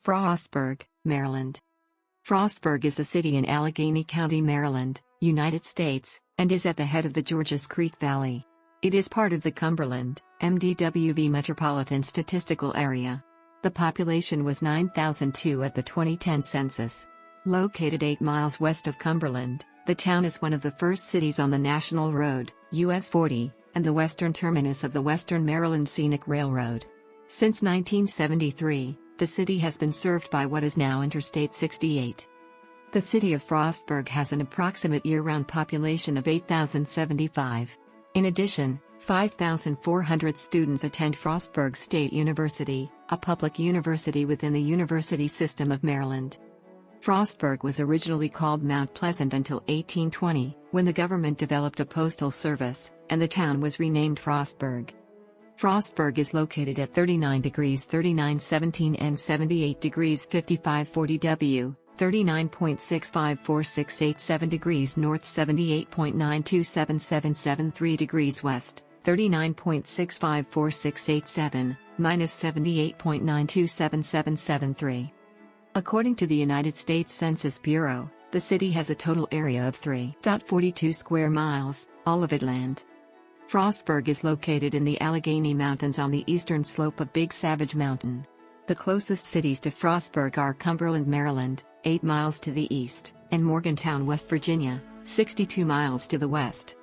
Frostburg, Maryland. Frostburg is a city in Allegany County, Maryland, United States, and is at the head of the Georges Creek Valley. It is part of the Cumberland, MDWV Metropolitan Statistical Area. The population was 9,002 at the 2010 census. Located 8 miles west of Cumberland, the town is one of the first cities on the National Road, US 40, and the western terminus of the Western Maryland Scenic Railroad. Since 1973, the city has been served by what is now Interstate 68. The city of Frostburg has an approximate year-round population of 8,075. In addition, 5,400 students attend Frostburg State University, a public university within the University System of Maryland. Frostburg was originally called Mount Pleasant until 1820, when the government developed a postal service, and the town was renamed Frostburg. Frostburg is located at 39 degrees 39'17" and 78 degrees 55'40" W, 39.654687 degrees north, 78.927773 degrees west, 39.654687, minus 78.927773. According to the United States Census Bureau, the city has a total area of 3.42 square miles, all of it land. Frostburg is located in the Allegheny Mountains on the eastern slope of Big Savage Mountain. The closest cities to Frostburg are Cumberland, Maryland, 8 miles to the east, and Morgantown, West Virginia, 62 miles to the west.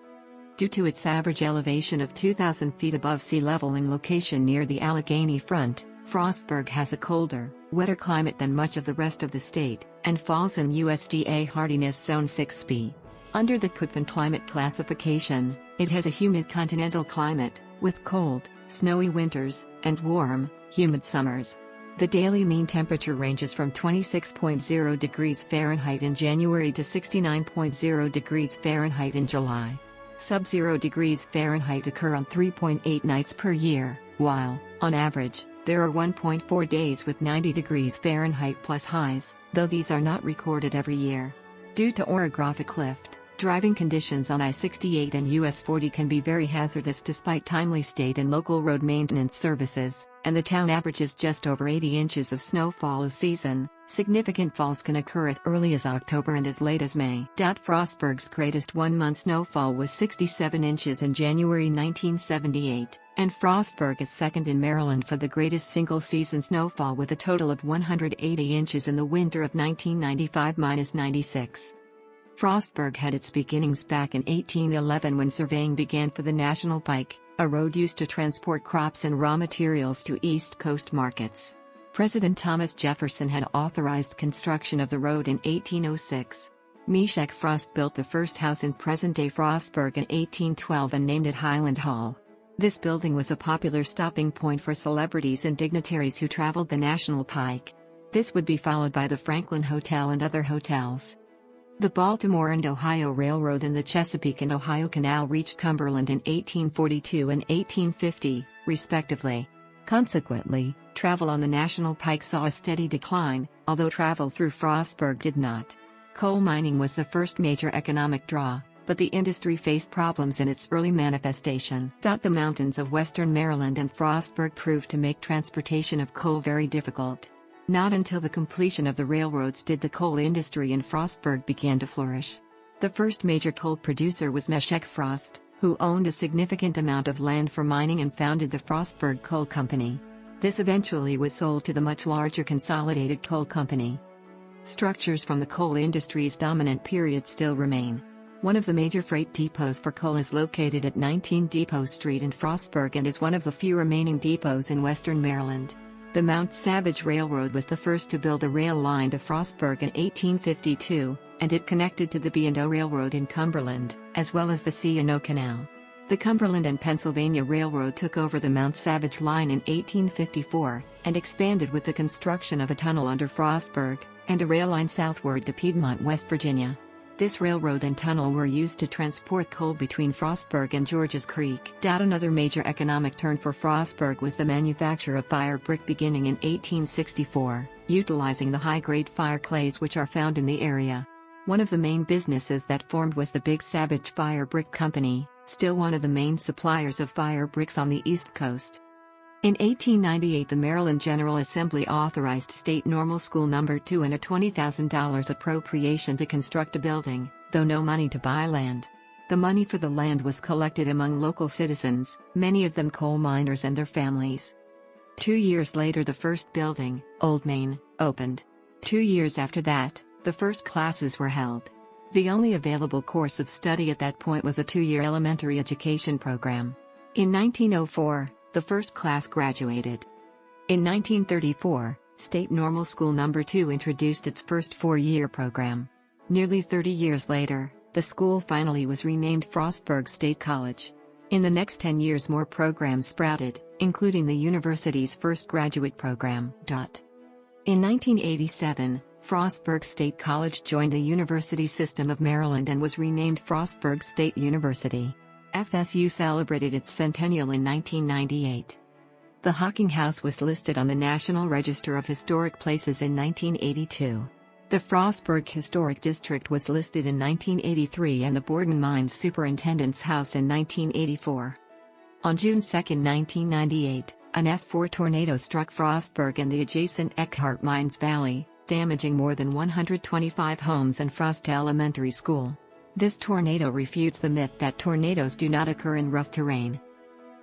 Due to its average elevation of 2,000 feet above sea level and location near the Allegheny front, Frostburg has a colder, wetter climate than much of the rest of the state, and falls in USDA Hardiness Zone 6B. Under the Köppen climate classification, it has a humid continental climate, with cold, snowy winters, and warm, humid summers. The daily mean temperature ranges from 26.0 degrees Fahrenheit in January to 69.0 degrees Fahrenheit in July. Sub-0 degrees Fahrenheit occur on 3.8 nights per year, while, on average, there are 1.4 days with 90 degrees Fahrenheit plus highs, though these are not recorded every year. Due to orographic lift, driving conditions on I-68 and US 40 can be very hazardous despite timely state and local road maintenance services, and the town averages just over 80 inches of snowfall a season. Significant falls can occur as early as October and as late as May. Frostburg's greatest one-month snowfall was 67 inches in January 1978, and Frostburg is second in Maryland for the greatest single-season snowfall with a total of 180 inches in the winter of 1995-96. Frostburg had its beginnings back in 1811 when surveying began for the National Pike, a road used to transport crops and raw materials to East Coast markets. President Thomas Jefferson had authorized construction of the road in 1806. Meshach Frost built the first house in present-day Frostburg in 1812 and named it Highland Hall. This building was a popular stopping point for celebrities and dignitaries who traveled the National Pike. This would be followed by the Franklin Hotel and other hotels. The Baltimore and Ohio Railroad and the Chesapeake and Ohio Canal reached Cumberland in 1842 and 1850, respectively. Consequently, travel on the National Pike saw a steady decline, although travel through Frostburg did not. Coal mining was the first major economic draw, but the industry faced problems in its early manifestation. The mountains of western Maryland and Frostburg proved to make transportation of coal very difficult. Not until the completion of the railroads did the coal industry in Frostburg begin to flourish. The first major coal producer was Meshach Frost, who owned a significant amount of land for mining and founded the Frostburg Coal Company. This eventually was sold to the much larger Consolidated Coal Company. Structures from the coal industry's dominant period still remain. One of the major freight depots for coal is located at 19 Depot Street in Frostburg and is one of the few remaining depots in western Maryland. The Mount Savage Railroad was the first to build a rail line to Frostburg in 1852, and it connected to the B&O Railroad in Cumberland, as well as the C&O Canal. The Cumberland and Pennsylvania Railroad took over the Mount Savage line in 1854, and expanded with the construction of a tunnel under Frostburg, and a rail line southward to Piedmont, West Virginia. This railroad and tunnel were used to transport coal between Frostburg and Georges Creek. Another major economic turn for Frostburg was the manufacture of fire brick beginning in 1864, utilizing the high-grade fire clays which are found in the area. One of the main businesses that formed was the Big Savage Fire Brick Company, still one of the main suppliers of fire bricks on the East Coast. In 1898, the Maryland General Assembly authorized State Normal School No. 2 and a $20,000 appropriation to construct a building, though no money to buy land. The money for the land was collected among local citizens, many of them coal miners and their families. 2 years later, the first building, Old Main, opened. 2 years after that, the first classes were held. The only available course of study at that point was a 2-year elementary education program. In 1904, the first class graduated. In 1934, State Normal School No. 2 introduced its first 4-year program. Nearly 30 years later, the school finally was renamed Frostburg State College. In the next 10 years, more programs sprouted, including the university's first graduate program. In 1987, Frostburg State College joined the University System of Maryland and was renamed Frostburg State University. FSU celebrated its centennial in 1998. The Hocking House was listed on the National Register of Historic Places in 1982. The Frostburg Historic District was listed in 1983 and the Borden Mines Superintendent's House in 1984. On June 2, 1998, an F4 tornado struck Frostburg and the adjacent Eckhart Mines Valley, damaging more than 125 homes and Frost Elementary School. This tornado refutes the myth that tornadoes do not occur in rough terrain.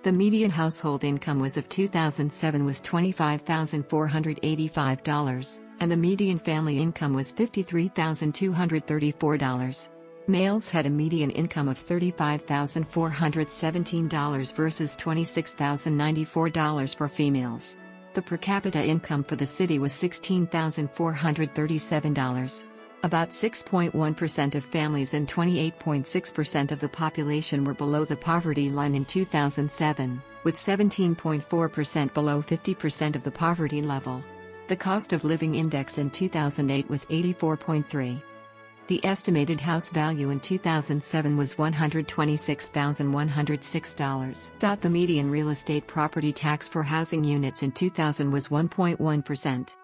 The median household income as of 2007 was $25,485, and the median family income was $53,234. Males had a median income of $35,417 versus $26,094 for females. The per capita income for the city was $16,437. About 6.1% of families and 28.6% of the population were below the poverty line in 2007, with 17.4% below 50% of the poverty level. The cost of living index in 2008 was 84.3. The estimated house value in 2007 was $126,106. The median real estate property tax for housing units in 2000 was 1.1%.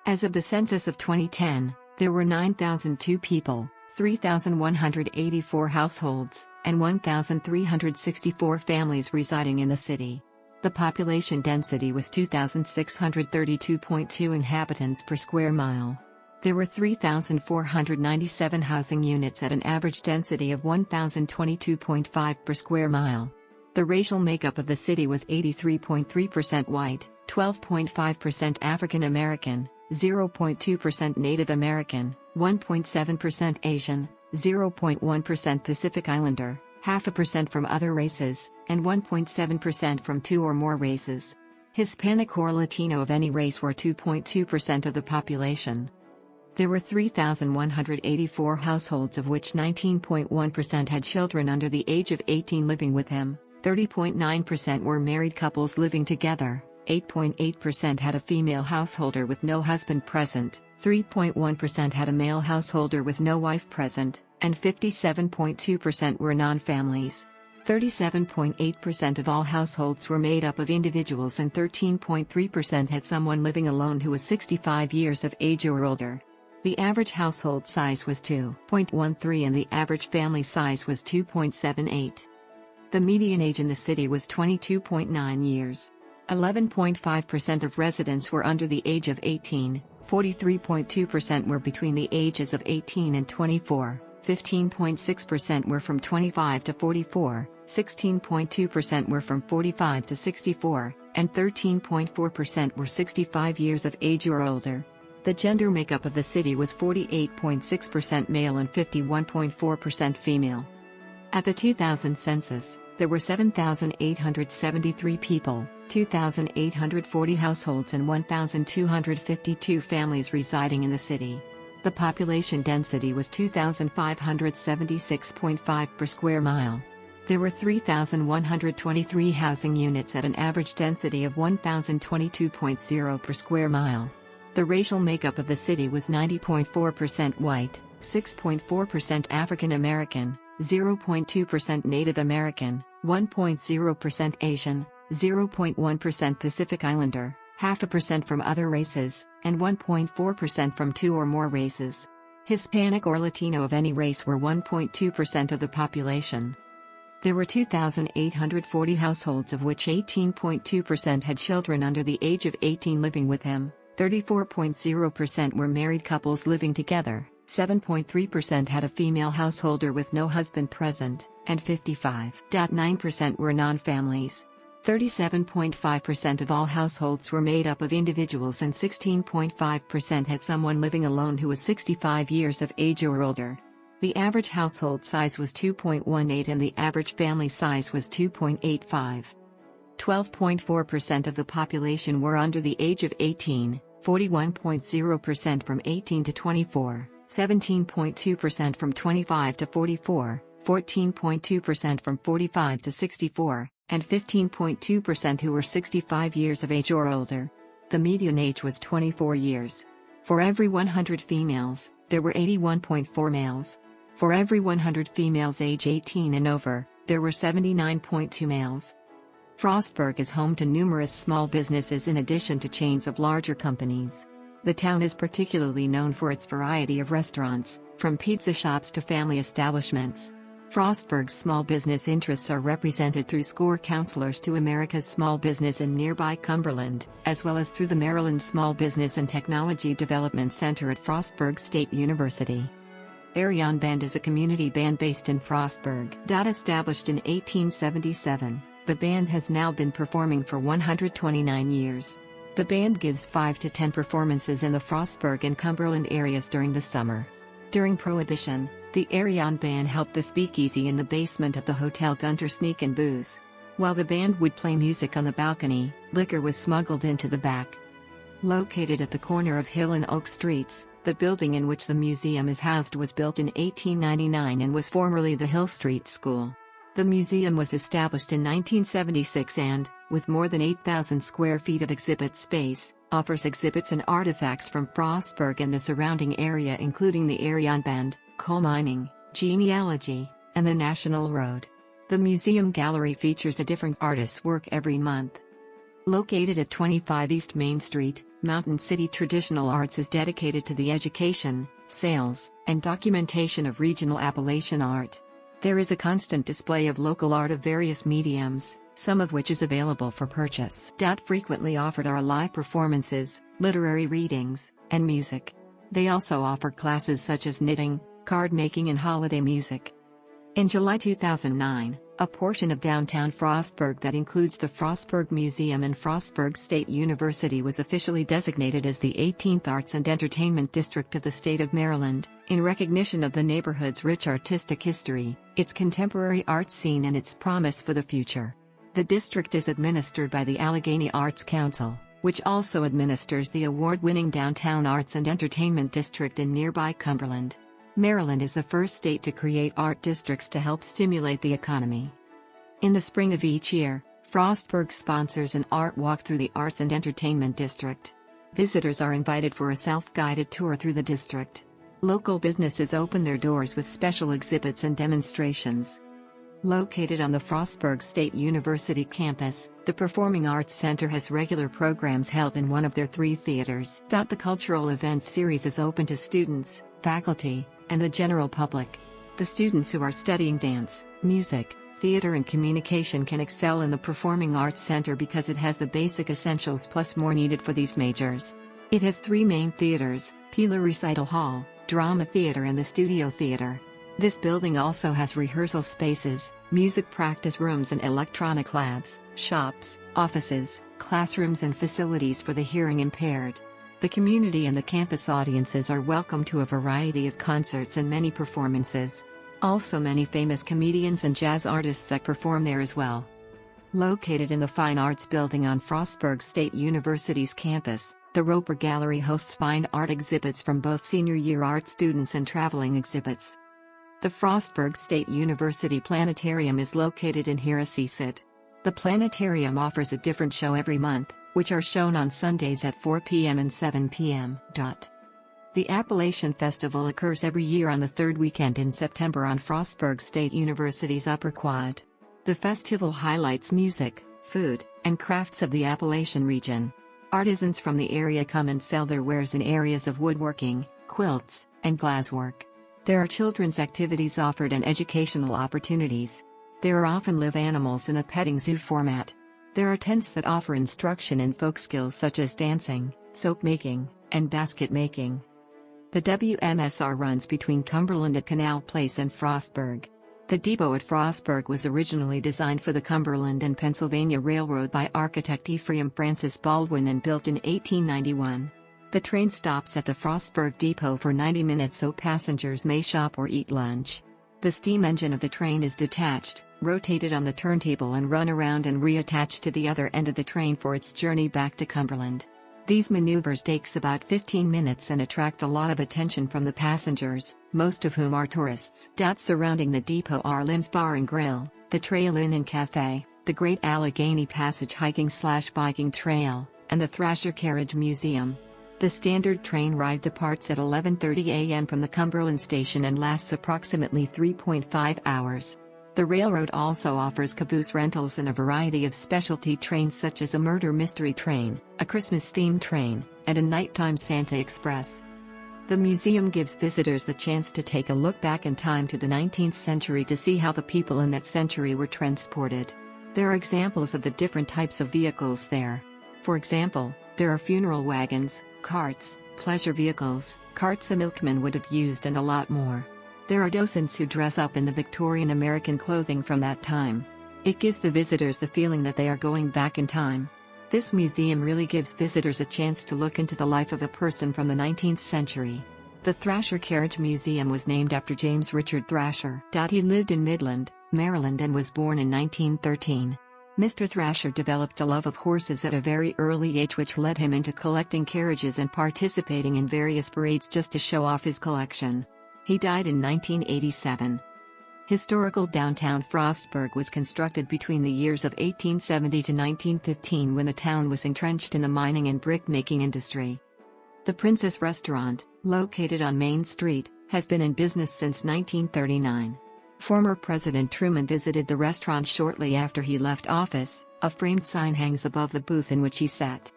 As of the census of 2010, there were 9,002 people, 3,184 households, and 1,364 families residing in the city. The population density was 2,632.2 inhabitants per square mile. There were 3,497 housing units at an average density of 1,022.5 per square mile. The racial makeup of the city was 83.3% white, 12.5% African American, 0.2% Native American, 1.7% Asian, 0.1% Pacific Islander, 0.5% from other races, and 1.7% from 2 or more races. Hispanic or Latino of any race were 2.2% of the population. There were 3,184 households, of which 19.1% had children under the age of 18 living with him, 30.9% were married couples living together, 8.8% had a female householder with no husband present, 3.1% had a male householder with no wife present, and 57.2% were non-families. 37.8% of all households were made up of individuals and 13.3% had someone living alone who was 65 years of age or older. The average household size was 2.13 and the average family size was 2.78. The median age in the city was 22.9 years. 11.5% of residents were under the age of 18, 43.2% were between the ages of 18 and 24, 15.6% were from 25 to 44, 16.2% were from 45 to 64, and 13.4% were 65 years of age or older. The gender makeup of the city was 48.6% male and 51.4% female. At the 2000 census, there were 7,873 people, 2,840 households and 1,252 families residing in the city. The population density was 2,576.5 per square mile. There were 3,123 housing units at an average density of 1,022.0 per square mile. The racial makeup of the city was 90.4% white, 6.4% African American, 0.2% Native American, 1.0% Asian, 0.1% Pacific Islander, 0.5% from other races, and 1.4% from 2 or more races. Hispanic or Latino of any race were 1.2% of the population. There were 2,840 households, of which 18.2% had children under the age of 18 living with them, 34.0% were married couples living together, 7.3% had a female householder with no husband present, and 55.9% were non-families. 37.5% of all households were made up of individuals, and 16.5% had someone living alone who was 65 years of age or older. The average household size was 2.18 and the average family size was 2.85. 12.4% of the population were under the age of 18, 41.0% from 18 to 24, 17.2% from 25 to 44, 14.2% from 45 to 64, and 15.2% who were 65 years of age or older. The median age was 24 years. For every 100 females, there were 81.4 males. For every 100 females age 18 and over, there were 79.2 males. Frostburg is home to numerous small businesses in addition to chains of larger companies. The town is particularly known for its variety of restaurants, from pizza shops to family establishments. Frostburg's small business interests are represented through SCORE counselors to America's small business in nearby Cumberland, as well as through the Maryland Small Business and Technology Development Center at Frostburg State University. Ariane Band is a community band based in Frostburg. Established in 1877, the band has now been performing for 129 years. The band gives 5 to 10 performances in the Frostburg and Cumberland areas during the summer. During Prohibition, the Ariane Band helped the speakeasy in the basement of the Hotel Gunter sneak and booze. While the band would play music on the balcony, liquor was smuggled into the back. Located at the corner of Hill and Oak Streets, the building in which the museum is housed was built in 1899 and was formerly the Hill Street School. The museum was established in 1976 and, with more than 8,000 square feet of exhibit space, offers exhibits and artifacts from Frostburg and the surrounding area, including the Ariane Band, coal mining, genealogy, and the National Road. The museum gallery features a different artist's work every month. Located at 25 East Main Street, Mountain City Traditional Arts is dedicated to the education, sales, and documentation of regional Appalachian art. There is a constant display of local art of various mediums, some of which is available for purchase. Frequently offered are live performances, literary readings, and music. They also offer classes such as knitting, card making, and holiday music. In July 2009, a portion of downtown Frostburg that includes the Frostburg Museum and Frostburg State University was officially designated as the 18th Arts and Entertainment District of the state of Maryland, in recognition of the neighborhood's rich artistic history, its contemporary art scene, and its promise for the future. The district is administered by the Alleghany Arts Council, which also administers the award-winning Downtown Arts and Entertainment District in nearby Cumberland. Maryland is the first state to create art districts to help stimulate the economy. In the spring of each year, Frostburg sponsors an art walk through the Arts and Entertainment District. Visitors are invited for a self-guided tour through the district. Local businesses open their doors with special exhibits and demonstrations. Located on the Frostburg State University campus, the Performing Arts Center has regular programs held in one of their 3 theaters. The cultural events series is open to students, faculty, and the general public. The students who are studying dance, music, theater, and communication can excel in the Performing Arts Center because it has the basic essentials plus more needed for these majors. It has 3 main theaters: Peeler Recital Hall, Drama Theater, and the Studio Theater. This building also has rehearsal spaces, music practice rooms, and electronic labs, shops, offices, classrooms, and facilities for the hearing impaired. The community and the campus audiences are welcome to a variety of concerts and many performances. Also, many famous comedians and jazz artists that perform there as well. Located in the Fine Arts Building on Frostburg State University's campus, the Roper Gallery hosts fine art exhibits from both senior year art students and traveling exhibits. The Frostburg State University Planetarium is located in Harrisseat. The planetarium offers a different show every month, which are shown on Sundays at 4 p.m. and 7 p.m. The Appalachian Festival occurs every year on the 3rd weekend in September on Frostburg State University's Upper Quad. The festival highlights music, food, and crafts of the Appalachian region. Artisans from the area come and sell their wares in areas of woodworking, quilts, and glasswork. There are children's activities offered and educational opportunities. There are often live animals in a petting zoo format. There are tents that offer instruction in folk skills such as dancing, soap making, and basket making. The WMSR runs between Cumberland at Canal Place and Frostburg. The depot at Frostburg was originally designed for the Cumberland and Pennsylvania Railroad by architect Ephraim Francis Baldwin and built in 1891. The train stops at the Frostburg depot for 90 minutes so passengers may shop or eat lunch. The steam engine of the train is detached, rotated on the turntable and run around and reattached to the other end of the train for its journey back to Cumberland. These maneuvers takes about 15 minutes and attract a lot of attention from the passengers, most of whom are tourists. Surrounding the depot are Lynn's Bar and Grill, the Trail Inn and Cafe, the Great Allegany Passage hiking/biking trail, and the Thrasher Carriage Museum. The standard train ride departs at 11:30 a.m. from the Cumberland station and lasts approximately 3.5 hours. The railroad also offers caboose rentals and a variety of specialty trains such as a murder mystery train, a Christmas-themed train, and a nighttime Santa Express. The museum gives visitors the chance to take a look back in time to the 19th century to see how the people in that century were transported. There are examples of the different types of vehicles there. For example, there are funeral wagons, carts, pleasure vehicles, carts a milkman would have used and a lot more. There are docents who dress up in the Victorian American clothing from that time. It gives the visitors the feeling that they are going back in time. This museum really gives visitors a chance to look into the life of a person from the 19th century. The Thrasher Carriage Museum was named after James Richard Thrasher. He lived in Midland, Maryland and was born in 1913. Mr. Thrasher developed a love of horses at a very early age which led him into collecting carriages and participating in various parades just to show off his collection. He died in 1987. Historical downtown Frostburg was constructed between the years of 1870 to 1915 when the town was entrenched in the mining and brick-making industry. The Princess Restaurant, located on Main Street, has been in business since 1939. Former President Truman visited the restaurant shortly after he left office. A framed sign hangs above the booth in which he sat.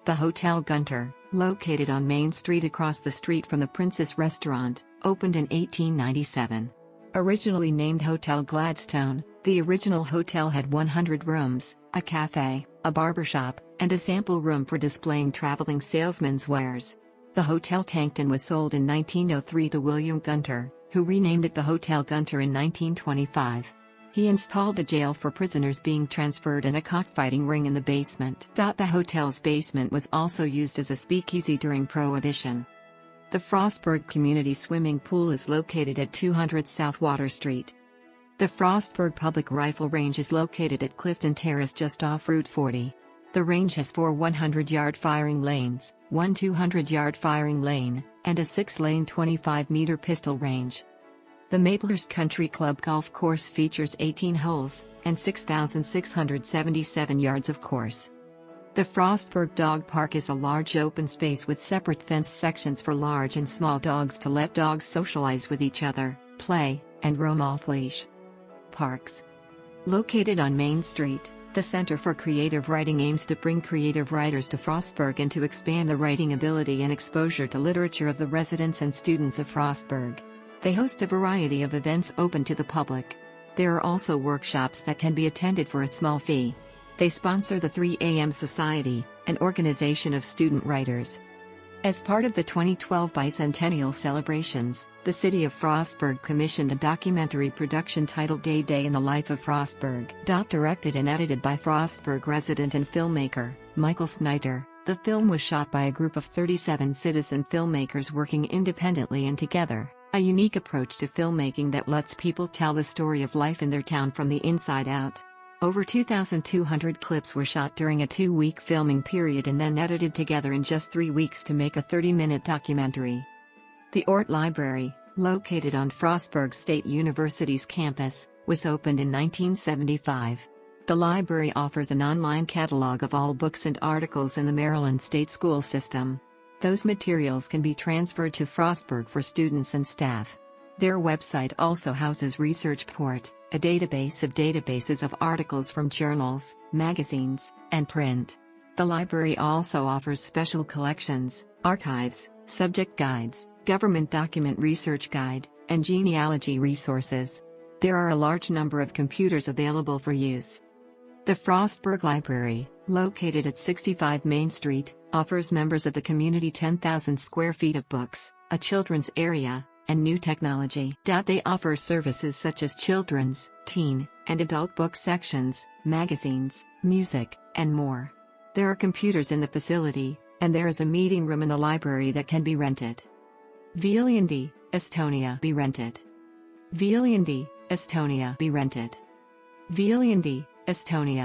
The Hotel Gunter, located on Main Street across the street from the Princess Restaurant, opened in 1897. Originally named Hotel Gladstone, the original hotel had 100 rooms, a cafe, a barbershop, and a sample room for displaying traveling salesmen's wares. The hotel tanked and was sold in 1903 to William Gunter, who renamed it the Hotel Gunter in 1925. He installed a jail for prisoners being transferred and a cockfighting ring in the basement. The hotel's basement was also used as a speakeasy during Prohibition. The Frostburg Community Swimming Pool is located at 200 South Water Street. The Frostburg Public Rifle Range is located at Clifton Terrace just off Route 40. The range has 4 100-yard firing lanes, 1 200-yard firing lane, and a 6-lane 25-meter pistol range. The Maplehurst Country Club Golf Course features 18 holes, and 6,677 yards of course. The Frostburg Dog Park is a large open space with separate fenced sections for large and small dogs to let dogs socialize with each other, play, and roam off-leash. Parks. Located on Main Street, the Center for Creative Writing aims to bring creative writers to Frostburg and to expand the writing ability and exposure to literature of the residents and students of Frostburg. They host a variety of events open to the public. There are also workshops that can be attended for a small fee. They sponsor the 3 AM Society, an organization of student writers. As part of the 2012 bicentennial celebrations, the City of Frostburg commissioned a documentary production titled Day in the Life of Frostburg. Directed and edited by Frostburg resident and filmmaker, Michael Snyder, the film was shot by a group of 37 citizen filmmakers working independently and together, a unique approach to filmmaking that lets people tell the story of life in their town from the inside out. Over 2,200 clips were shot during a 2-week filming period and then edited together in just 3 weeks to make a 30-minute documentary. The Oort Library, located on Frostburg State University's campus, was opened in 1975. The library offers an online catalog of all books and articles in the Maryland state school system. Those materials can be transferred to Frostburg for students and staff. Their website also houses ResearchPort, a database of databases of articles from journals, magazines, and print. The library also offers special collections, archives, subject guides, government document research guide, and genealogy resources. There are a large number of computers available for use. The Frostburg Library, located at 65 Main Street, offers members of the community 10,000 square feet of books, a children's area, and new technology. They offer services such as children's, teen, and adult book sections, magazines, music, and more. There are computers in the facility, and there is a meeting room in the library that can be rented. Viljandi, Estonia be rented. Viljandi, Estonia be rented. Viljandi, Estonia.